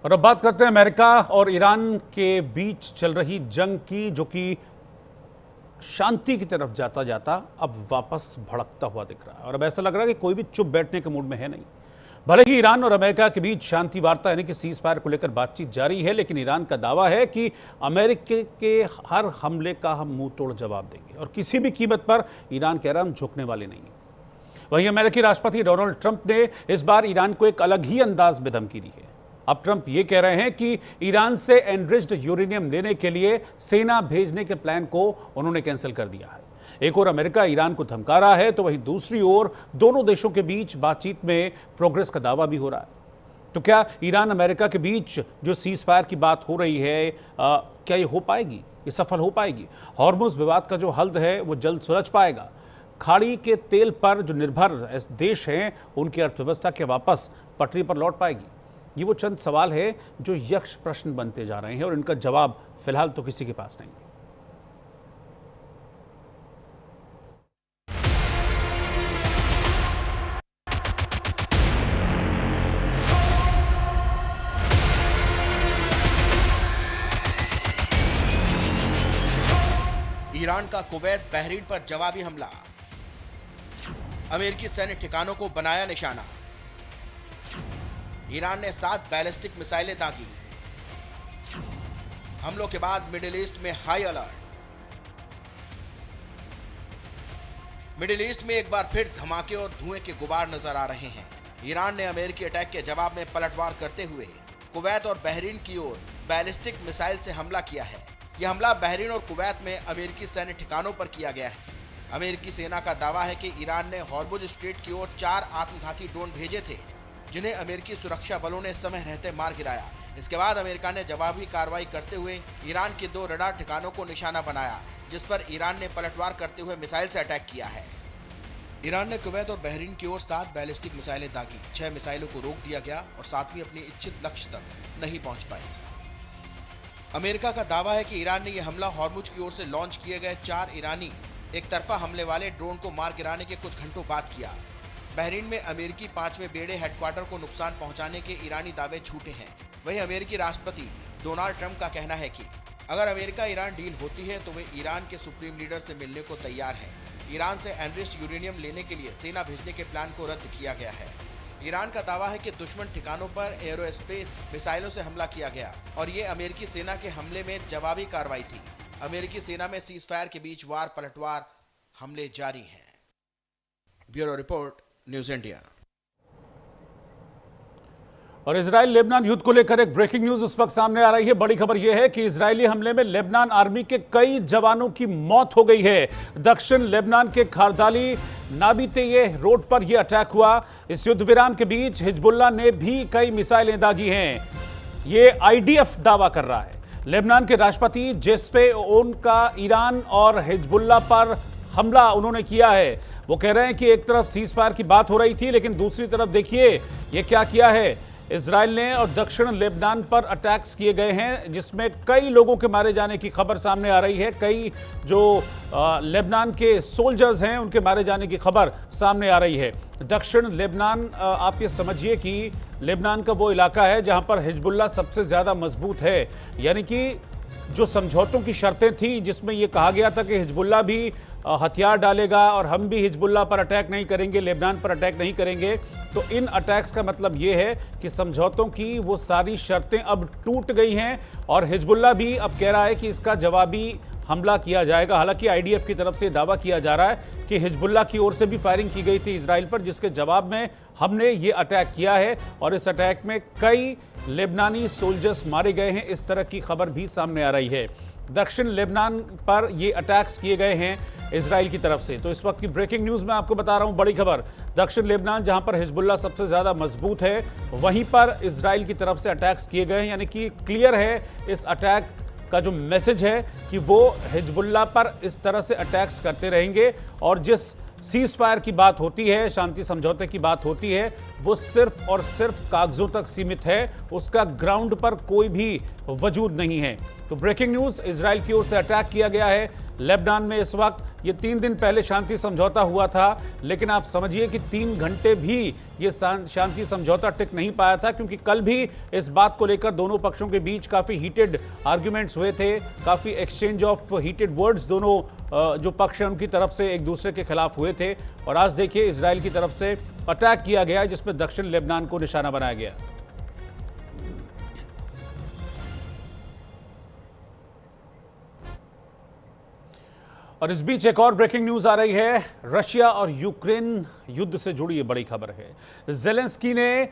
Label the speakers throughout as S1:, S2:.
S1: और अब बात करते हैं अमेरिका और ईरान के बीच चल रही जंग की, जो कि शांति की तरफ जाता जाता अब वापस भड़कता हुआ दिख रहा है। और अब ऐसा लग रहा है कि कोई भी चुप बैठने के मूड में है नहीं। भले ही ईरान और अमेरिका के बीच शांति वार्ता यानी कि सीज फायर को लेकर बातचीत जारी है, लेकिन ईरान का दावा है कि अमेरिका के हर हमले का हम मुंह तोड़ जवाब देंगे और किसी भी कीमत पर ईरान कह रहा हम झुकने वाले नहीं हैं। वहीं अमेरिकी राष्ट्रपति डोनाल्ड ट्रंप ने इस बार ईरान को एक अलग ही अंदाज में धमकी दी है। अब ट्रंप ये कह रहे हैं कि ईरान से एनरिच्ड यूरेनियम लेने के लिए सेना भेजने के प्लान को उन्होंने कैंसिल कर दिया है। एक ओर अमेरिका ईरान को धमका रहा है, तो वहीं दूसरी ओर दोनों देशों के बीच बातचीत में प्रोग्रेस का दावा भी हो रहा है। तो क्या ईरान अमेरिका के बीच जो सीज फायर की बात हो रही है, क्या ये हो पाएगी, ये सफल हो पाएगी? हॉर्मुज़ विवाद का जो हल है वो जल्द सुलझ पाएगा? खाड़ी के तेल पर जो निर्भर देश हैं उनकी अर्थव्यवस्था के वापस पटरी पर लौट पाएगी? ये वो चंद सवाल है जो यक्ष प्रश्न बनते जा रहे हैं और इनका जवाब फिलहाल तो किसी के पास नहीं है।
S2: ईरान का कुवैत बहरीन पर जवाबी हमला, अमेरिकी सैन्य ठिकानों को बनाया निशाना, ईरान ने 7 बैलिस्टिक मिसाइलें दागी, हमलों के बाद मिडिल ईस्ट में हाई अलर्ट। मिडिल ईस्ट में एक बार फिर धमाके और धुएं के गुबार नजर आ रहे हैं। ईरान ने अमेरिकी अटैक के जवाब में पलटवार करते हुए कुवैत और बहरीन की ओर बैलिस्टिक मिसाइल से हमला किया है। यह हमला बहरीन और कुवैत में अमेरिकी सैन्य ठिकानों पर किया गया है। अमेरिकी सेना का दावा है कि ईरान ने हॉर्मुज़ स्ट्रेट की ओर 4 आत्मघाती ड्रोन भेजे थे, जिन्हें अमेरिकी सुरक्षा बलों ने समय रहते मार गिराया। इसके बाद अमेरिका ने जवाबी कार्रवाई करते हुए ईरान के 2 रडार ठिकानों को निशाना बनाया, जिस पर ईरान ने पलटवार करते हुए मिसाइल से अटैक किया है। ईरान ने कुवैत और बहरीन की ओर 7 बैलिस्टिक मिसाइलें दागी। 6 मिसाइलों को रोक दिया गया और 7वीं अपनी इच्छित लक्ष्य तक नहीं पहुंच पाई। अमेरिका का दावा है कि ईरान ने यह हमला हॉर्मुज़ की ओर से लॉन्च किए गए 4 ईरानी एक तरफा हमले वाले ड्रोन को मार गिराने के कुछ घंटों बाद किया। बहरीन में अमेरिकी 5वें बेड़े हेडक्वार्टर को नुकसान पहुंचाने के ईरानी दावे झूठे हैं। वहीं अमेरिकी राष्ट्रपति डोनाल्ड ट्रंप का कहना है कि अगर अमेरिका ईरान डील होती है तो वे ईरान के सुप्रीम लीडर से मिलने को तैयार हैं। ईरान से एनरिच्ड यूरेनियम लेने के लिए सेना भेजने के प्लान को रद्द किया गया है। ईरान का दावा है कि दुश्मन ठिकानों पर एरोस्पेस मिसाइलों से हमला किया गया और ये अमेरिकी सेना के हमले में जवाबी कार्रवाई थी। अमेरिकी सेना में सीज फायर के बीच वार पलटवार हमले जारी हैं। Bureau report, news India.
S1: और इजराइल लेबनान युद्ध को लेकर एक ब्रेकिंग न्यूज इस वक्त सामने आ रही है। बड़ी खबर यह है कि इजरायली हमले में लेबनान आर्मी के कई जवानों की मौत हो गई है। दक्षिण लेबनान के खारदाली नाबीते रोड पर यह अटैक हुआ। इस युद्ध विराम के बीच हिजबुल्लाह ने भी कई मिसाइलें दागी हैं। ये आईडीएफ दावा कर रहा है। लेबनान के राष्ट्रपति जेस्पे ओन का ईरान और हिजबुल्लाह पर हमला उन्होंने किया है। वो कह रहे हैं कि एक तरफ सीज फायर की बात हो रही थी, लेकिन दूसरी तरफ देखिए ये क्या किया है। इजराइल ने और दक्षिण लेबनान पर अटैक्स किए गए हैं, जिसमें कई लोगों के मारे जाने की खबर सामने आ रही है। कई जो लेबनान के सोल्जर्स हैं उनके मारे जाने की खबर सामने आ रही है। दक्षिण लेबनान, आप ये समझिए कि लेबनान का वो इलाका है जहां पर हिजबुल्लाह सबसे ज़्यादा मजबूत है। यानी कि जो समझौतों की शर्तें थी, जिसमें ये कहा गया था कि हिजबुल्लाह भी हथियार डालेगा और हम भी हिजबुल्लाह पर अटैक नहीं करेंगे, लेबनान पर अटैक नहीं करेंगे, तो इन अटैक्स का मतलब ये है कि समझौतों की वो सारी शर्तें अब टूट गई हैं और हिजबुल्लाह भी अब कह रहा है कि इसका जवाबी हमला किया जाएगा। हालांकि आईडीएफ की तरफ से दावा किया जा रहा है कि हिजबुल्लाह की ओर से भी फायरिंग की गई थी इजराइल पर, जिसके जवाब में हमने ये अटैक किया है और इस अटैक में कई लेबनानी सोल्जर्स मारे गए हैं। इस तरह की खबर भी सामने आ रही है। दक्षिण लेबनान पर ये अटैक्स किए गए हैं इजराइल की तरफ से। तो इस वक्त की ब्रेकिंग न्यूज़ में आपको बता रहा हूं, बड़ी खबर। दक्षिण लेबनान जहां पर हिजबुल्लाह सबसे ज़्यादा मजबूत है, वहीं पर इजराइल की तरफ से अटैक्स किए गए हैं। यानी कि क्लियर है इस अटैक का जो मैसेज है कि वो हिजबुल्लाह पर इस तरह से अटैक्स करते रहेंगे और जिस सीज फायर की बात होती है, शांति समझौते की बात होती है, वो सिर्फ और सिर्फ कागजों तक सीमित है। उसका ग्राउंड पर कोई भी वजूद नहीं है। तो ब्रेकिंग न्यूज़, इजराइल की ओर से अटैक किया गया है लेबनान में इस वक्त। ये 3 दिन पहले शांति समझौता हुआ था, लेकिन आप समझिए कि 3 घंटे भी ये शांति समझौता टिक नहीं पाया था, क्योंकि कल भी इस बात को लेकर दोनों पक्षों के बीच काफ़ी हीटेड आर्ग्यूमेंट्स हुए थे, काफ़ी एक्सचेंज ऑफ हीटेड वर्ड्स दोनों जो पक्ष हैं उनकी तरफ से एक दूसरे के खिलाफ हुए थे। और आज देखिए इजराइल की तरफ से अटैक किया गया जिसमें दक्षिण लेबनान को निशाना बनाया गया। और इस बीच एक और ब्रेकिंग न्यूज आ रही है। रशिया और यूक्रेन युद्ध से जुड़ी ये बड़ी खबर है। जेलेंस्की ने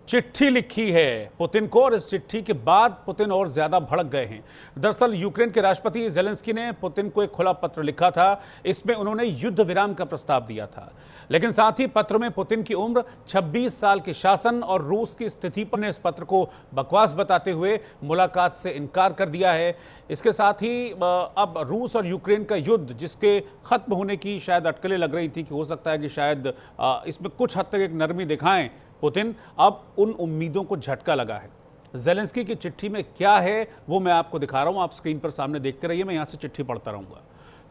S1: चिट्ठी लिखी है पुतिन को, और इस चिट्ठी के बाद पुतिन और ज्यादा भड़क गए हैं। दरअसल यूक्रेन के राष्ट्रपति जेलेंस्की ने पुतिन को एक खुला पत्र लिखा था। इसमें उन्होंने युद्ध विराम का प्रस्ताव दिया था, लेकिन साथ ही पत्र में पुतिन की उम्र, 26 साल के शासन और रूस की स्थिति पर ने इस पत्र को बकवास बताते हुए मुलाकात से इनकार कर दिया है। इसके साथ ही अब रूस और यूक्रेन का युद्ध, जिसके खत्म होने की शायद अटकलें लग रही थी कि हो सकता है कि शायद इसमें कुछ हद तक एक नरमी दिखाएं पुतिन, अब उन उम्मीदों को झटका लगा है। जेलेंस्की की चिट्ठी में क्या है वो मैं आपको दिखा रहा हूं, आप स्क्रीन पर सामने देखते रहिए, मैं यहां से चिट्ठी पढ़ता रहूंगा।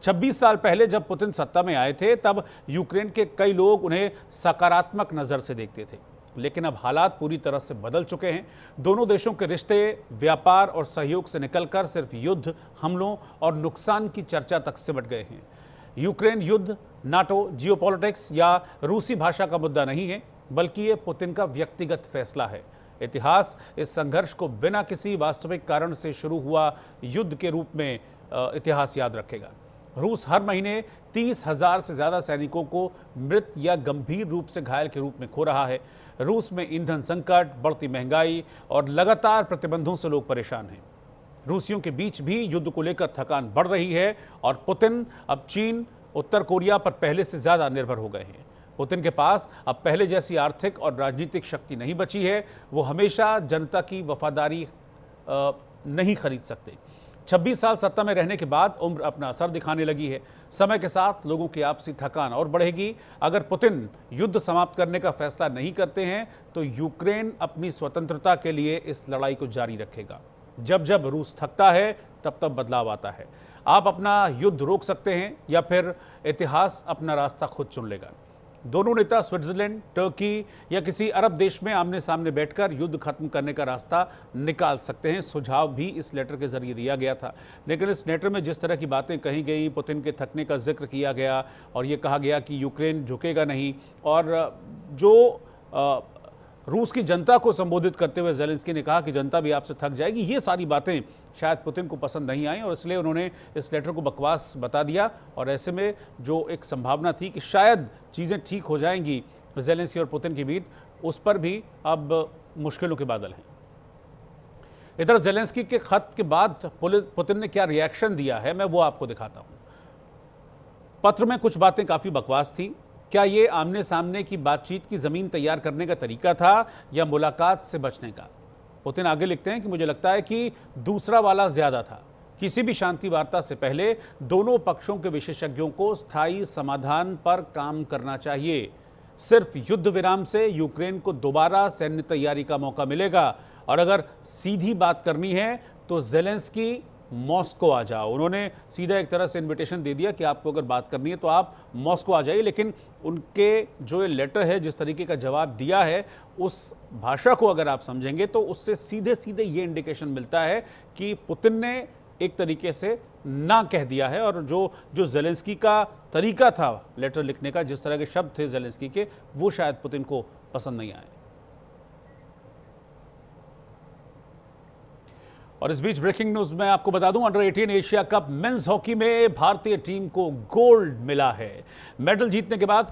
S1: 26 साल पहले जब पुतिन सत्ता में आए थे तब यूक्रेन के कई लोग उन्हें सकारात्मक नजर से देखते थे, लेकिन अब हालात पूरी तरह से बदल चुके हैं। दोनों देशों के रिश्ते व्यापार और सहयोग से निकलकर सिर्फ युद्ध, हमलों और नुकसान की चर्चा तक सिमट गए हैं। यूक्रेन युद्ध नाटो, जियोपॉलिटिक्स या रूसी भाषा का मुद्दा नहीं है, बल्कि ये पुतिन का व्यक्तिगत फैसला है। इतिहास इस संघर्ष को बिना किसी वास्तविक कारण से शुरू हुआ युद्ध के रूप में इतिहास याद रखेगा। रूस हर महीने 30,000 से ज़्यादा सैनिकों को मृत या गंभीर रूप से घायल के रूप में खो रहा है। रूस में ईंधन संकट, बढ़ती महंगाई और लगातार प्रतिबंधों से लोग परेशान हैं। रूसियों के बीच भी युद्ध को लेकर थकान बढ़ रही है और पुतिन अब चीन, उत्तर कोरिया पर पहले से ज़्यादा निर्भर हो गए हैं। पुतिन के पास अब पहले जैसी आर्थिक और राजनीतिक शक्ति नहीं बची है। वो हमेशा जनता की वफादारी नहीं खरीद सकते। 26 साल सत्ता में रहने के बाद उम्र अपना असर दिखाने लगी है। समय के साथ लोगों की आपसी थकान और बढ़ेगी। अगर पुतिन युद्ध समाप्त करने का फैसला नहीं करते हैं तो यूक्रेन अपनी स्वतंत्रता के लिए इस लड़ाई को जारी रखेगा। जब जब रूस थकता है तब तब बदलाव आता है। आप अपना युद्ध रोक सकते हैं या फिर इतिहास अपना रास्ता खुद चुन लेगा। दोनों नेता स्विट्जरलैंड, टर्की या किसी अरब देश में आमने सामने बैठकर युद्ध खत्म करने का रास्ता निकाल सकते हैं। सुझाव भी इस लेटर के जरिए दिया गया था, लेकिन इस लेटर में जिस तरह की बातें कही गई, पुतिन के थकने का जिक्र किया गया और ये कहा गया कि यूक्रेन झुकेगा नहीं, और जो रूस की जनता को संबोधित करते हुए जेलेंस्की ने कहा कि जनता भी आपसे थक जाएगी, ये सारी बातें शायद पुतिन को पसंद नहीं आई और इसलिए उन्होंने इस लेटर को बकवास बता दिया। और ऐसे में जो एक संभावना थी कि शायद चीज़ें ठीक हो जाएंगी जेलेंस्की और पुतिन के बीच, उस पर भी अब मुश्किलों के बादल हैं। इधर जेलेंस्की के खत के बाद पुतिन ने क्या रिएक्शन दिया है मैं वो आपको दिखाता हूँ। पत्र में कुछ बातें काफ़ी बकवास थी। क्या ये आमने सामने की बातचीत की ज़मीन तैयार करने का तरीका था या मुलाकात से बचने का? पुतिन आगे लिखते हैं कि मुझे लगता है कि दूसरा वाला ज़्यादा था। किसी भी शांति वार्ता से पहले दोनों पक्षों के विशेषज्ञों को स्थायी समाधान पर काम करना चाहिए। सिर्फ युद्ध विराम से यूक्रेन को दोबारा सैन्य तैयारी का मौका मिलेगा, और अगर सीधी बात करनी है तो जेलेंस्की मॉस्को आ जाओ। उन्होंने सीधा एक तरह से इनविटेशन दे दिया कि आपको अगर बात करनी है तो आप मॉस्को आ जाइए। लेकिन उनके जो ये लेटर है, जिस तरीके का जवाब दिया है, उस भाषा को अगर आप समझेंगे तो उससे सीधे सीधे ये इंडिकेशन मिलता है कि पुतिन ने एक तरीके से ना कह दिया है। और जो जेलेंस्की का तरीका था लेटर लिखने का, जिस तरह के शब्द थे जेलेंस्की के, वो शायद पुतिन को पसंद नहीं आए। और इस बीच ब्रेकिंग न्यूज में आपको बता दूं, under 18 Asia cup men's hockey में भारतीय टीम को गोल्ड मिला है। मेडल जीतने के बाद